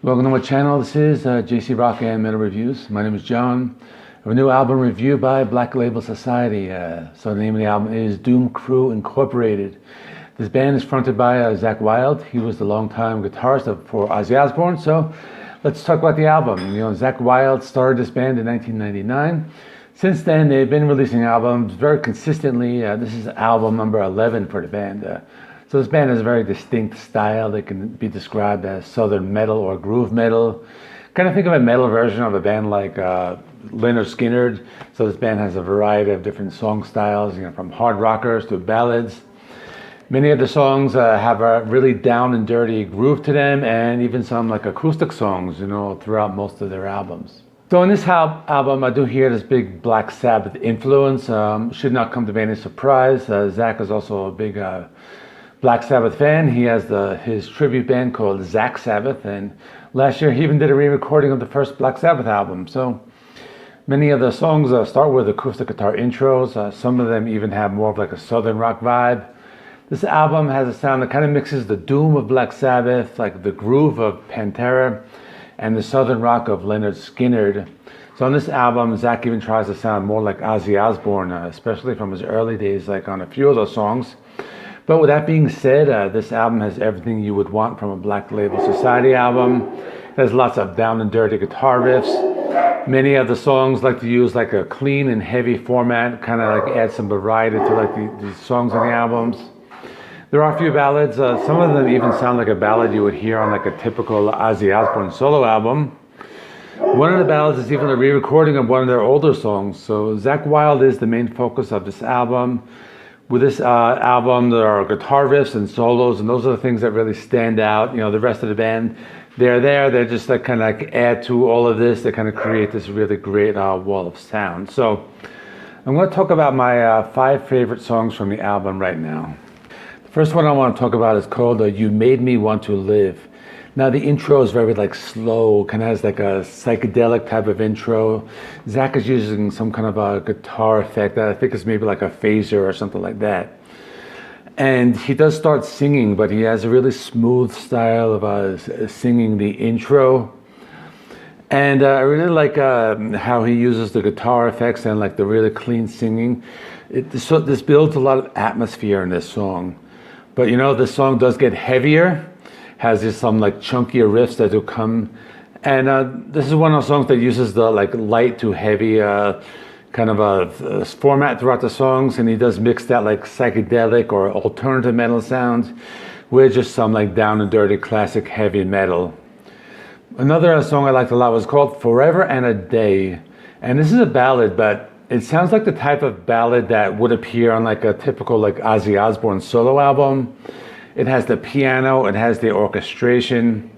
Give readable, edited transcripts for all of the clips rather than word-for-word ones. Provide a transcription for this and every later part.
Welcome to my channel. This is JC Rock and Metal Reviews. My name is John. I have a new album review by Black Label Society. So the name of the album is Doom Crew Incorporated. This band is fronted by Zakk Wylde. He was the longtime guitarist for Ozzy Osbourne. So let's talk about the album. Zakk Wylde started this band in 1999. Since then, they've been releasing albums very consistently. This is album number 11 for the band. So this band has a very distinct style that can be described as southern metal or groove metal. Kind of think of a metal version of a band like Lynyrd Skynyrd. So this band has a variety of different song styles, from hard rockers to ballads. Many of the songs have a really down and dirty groove to them, and even some like acoustic songs, throughout most of their albums. So in this album, I do hear this big Black Sabbath influence. Should not come to be any surprise. Zakk is also a big Black Sabbath fan. He has his tribute band called Zakk Sabbath, and last year he even did a re-recording of the first Black Sabbath album. So many of the songs start with acoustic guitar intros. Some of them even have more of like a southern rock vibe. This album has a sound that kind of mixes the doom of Black Sabbath, like the groove of Pantera, and the southern rock of Lynyrd Skynyrd. So on this album, Zakk even tries to sound more like Ozzy Osbourne, especially from his early days, like on a few of those songs. But with that being said, this album has everything you would want from a Black Label Society album. It has lots of down and dirty guitar riffs. Many of the songs like to use like a clean and heavy format, kind of like add some variety to like the songs on the albums. There are a few ballads. Some of them even sound like a ballad you would hear on like a typical Ozzy Osbourne solo album. One of the ballads is even a re-recording of one of their older songs. So Zakk Wylde is the main focus of this album. With this album, there are guitar riffs and solos, and those are the things that really stand out. The rest of the band, they're just like kind of like add to all of this. They kind of create this really great wall of sound. So I'm going to talk about my 5 favorite songs from the album right now. The first one I want to talk about is called You Made Me Want to Live. Now the intro is very like slow, kind of has like a psychedelic type of intro. Zakk is using some kind of a guitar effect that I think is maybe like a phaser or something like that. And he does start singing, but he has a really smooth style of singing the intro. And I really like how he uses the guitar effects and like the really clean singing. This builds a lot of atmosphere in this song. But this song does get heavier. Has some like chunkier riffs that do come, and this is one of the songs that uses the like light to heavy kind of a format throughout the songs, and he does mix that like psychedelic or alternative metal sound with just some like down and dirty classic heavy metal. Another song I liked a lot was called Forever and a Day, and this is a ballad, but it sounds like the type of ballad that would appear on like a typical like Ozzy Osbourne solo album. It has the piano, it has the orchestration,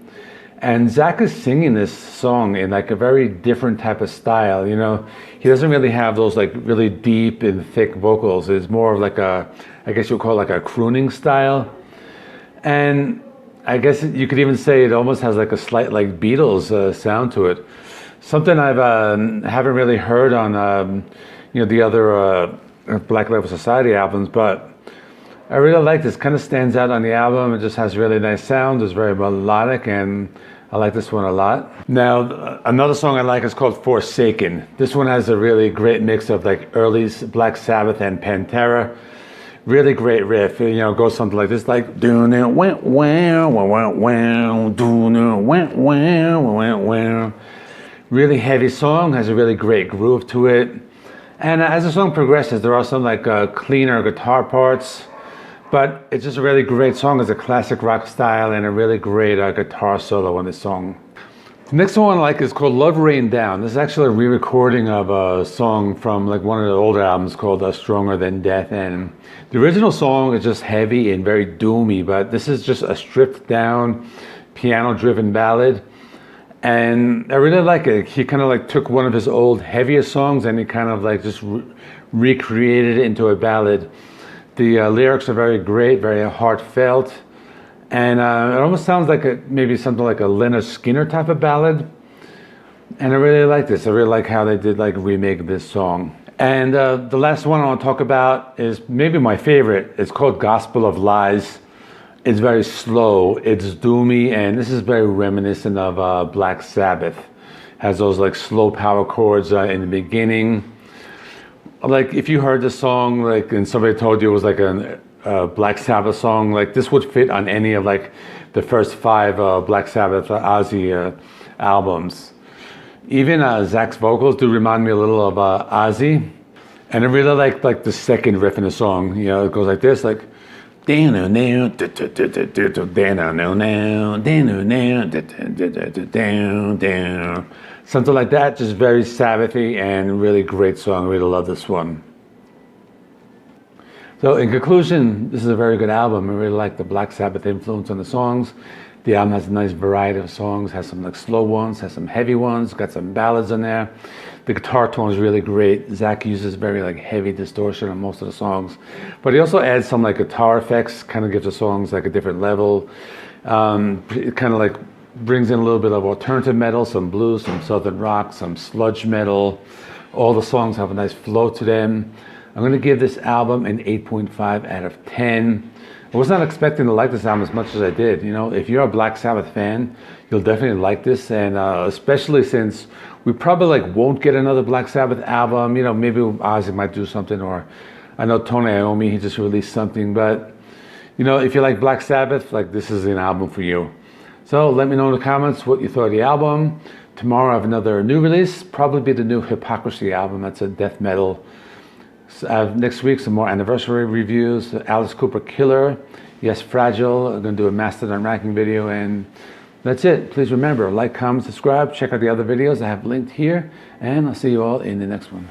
and Zakk is singing this song in like a very different type of style. He doesn't really have those like really deep and thick vocals. It's more of like I guess you would call it like a crooning style. And I guess you could even say it almost has like a slight like Beatles sound to it. Something I haven't really heard on the other Black Label Society albums, but I really like this. Kind of stands out on the album. It just has really nice sound. It's very melodic, and I like this one a lot. Now, another song I like is called Forsaken. This one has a really great mix of like early Black Sabbath and Pantera. Really great riff. It goes something like this, like doing it went wow, wow, wow, doing it went wow, wow, wow. Really heavy song. Has a really great groove to it. And as the song progresses, there are some like cleaner guitar parts. But it's just a really great song. It's a classic rock style and a really great guitar solo on this song. The next one I like is called Love Rain Down. This is actually a re-recording of a song from like one of the older albums called Stronger Than Death. And the original song is just heavy and very doomy, but this is just a stripped down, piano-driven ballad. And I really like it. He kind of like took one of his old heaviest songs and he kind of like just recreated it into a ballad. The lyrics are very great, very heartfelt, and it almost sounds like maybe something like a Lynyrd Skynyrd type of ballad. And I really like this. I really like how they did like remake this song. And the last one I want to talk about is maybe my favorite. It's called Gospel of Lies. It's very slow, it's doomy, and this is very reminiscent of Black Sabbath. Has those like slow power chords in the beginning. Like if you heard the song, like, and somebody told you it was like a Black Sabbath song, like this would fit on any of like the first 5 Black Sabbath Ozzy albums. Even Zach's vocals do remind me a little of Ozzy, and I really like the second riff in the song. You know, it goes like this, like something like that. Just very Sabbathy and really great song. I really love this one. So in conclusion, this is a very good album. I really like the Black Sabbath influence on the songs. The album has a nice variety of songs, has some like slow ones, has some heavy ones, got some ballads in there. The guitar tone is really great. Zach uses very like heavy distortion on most of the songs, but he also adds some like guitar effects, kind of gives the songs like a different level. It kind of like brings in a little bit of alternative metal, some blues, some southern rock, some sludge metal. All the songs have a nice flow to them. I'm going to give this album an 8.5 out of 10. I was not expecting to like this album as much as I did. You know, if you're a Black Sabbath fan, you'll definitely like this, and especially since we probably like won't get another Black Sabbath album. You know, maybe Ozzy might do something, or I know Tony Iommi, he just released something. But you know, if you like Black Sabbath, like this is an album for you. So let me know in the comments what you thought of the album. Tomorrow I have another new release, probably be the new Hypocrisy album. That's a death metal. Next week, some more anniversary reviews. Alice Cooper Killer, Yes Fragile. I'm going to do a Mastodon ranking video, and that's it. Please remember, like, comment, subscribe. Check out the other videos I have linked here, and I'll see you all in the next one.